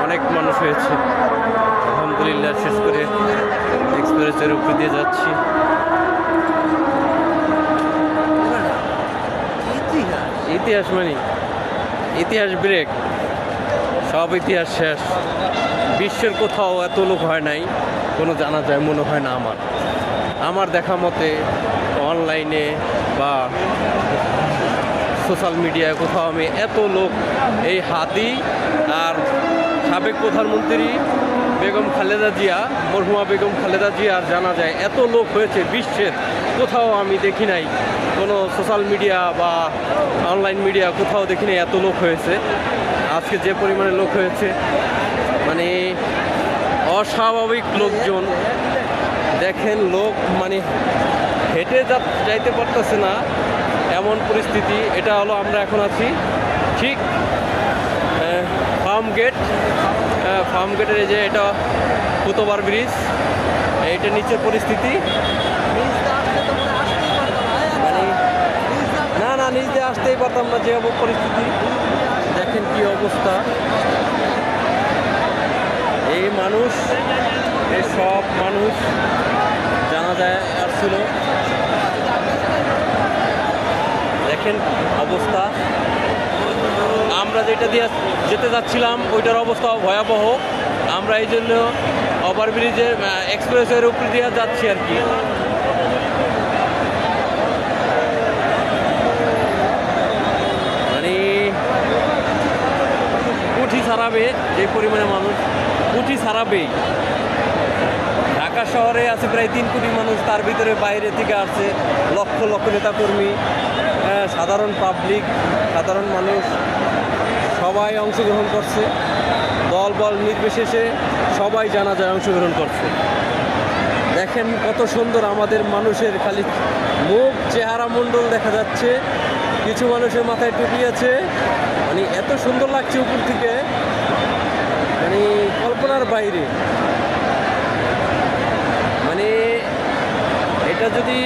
অনেক মানুষ হয়েছে। আলহামদুলিল্লাহ শেষ করে এক্সপ্রেসের উপর দিয়ে যাচ্ছি। ইতিহাস মানে ইতিহাস ব্রেক, সব ইতিহাস শেষ। বিশ্বের কোথাও এত লোক হয় নাই, কোনো জানা যায় মনে হয় না। আমার দেখা মতে অনলাইনে বা সোশ্যাল মিডিয়ায় কোথাও আমি এত লোক, এই হাদি আর সাবেক প্রধানমন্ত্রী বেগম খালেদা জিয়া, মরহুমা বেগম খালেদা জিয়ার জানা যায় এত লোক হয়েছে বিশ্বের কোথাও আমি দেখি নাই। কোনো সোশ্যাল মিডিয়া বা অনলাইন মিডিয়া কোথাও দেখি নাই এত লোক হয়েছে। আজকে যে পরিমাণে লোক হয়েছে, মানে অস্বাভাবিক লোকজন। দেখেন লোক মানে হেঁটে যাইতে পারতেছে না, এমন পরিস্থিতি। এটা হলো আমরা এখন আছি ঠিক ফার্ম গেটের এই যে এটা কুতোবার ব্রিজ, এইটা নিচের পরিস্থিতি। মানে না নিচ দিয়ে আসতেই পারতাম না, যে পরিস্থিতি। দেখেন কি অবস্থা। এই মানুষ, এই সব মানুষ জানা যায় আসছিল। দেখেন অবস্থা। আমরা যেটা দিয়ে যেতে যাচ্ছিলাম ওইটার অবস্থা ভয়াবহ। আমরা এই জন্য ওভারব্রিজের এক্সপ্রেসের উপর দিয়ে যাচ্ছি আর কি। মানে কুঠি ছাড়াবে, যে পরিমাণে মানুষ কুঠি ছাড়াবেই। ঢাকা শহরে আছে প্রায় 3 কোটি মানুষ, তার ভিতরে বাইরে থেকে আসছে লক্ষ লক্ষ নেতাকর্মী, সাধারণ পাবলিক, সাধারণ মানুষ সবাই অংশগ্রহণ করছে। দল বল নির্বিশেষে সবাই জানাজায় অংশগ্রহণ করছে। দেখেন কত সুন্দর আমাদের মানুষের খালি মুখ, চেহারা মণ্ডল দেখা যাচ্ছে। কিছু মানুষের মাথায় টুপি আছে। মানে এত সুন্দর লাগছে উপর থেকে, মানে কল্পনার বাইরে। মানে এটা যদি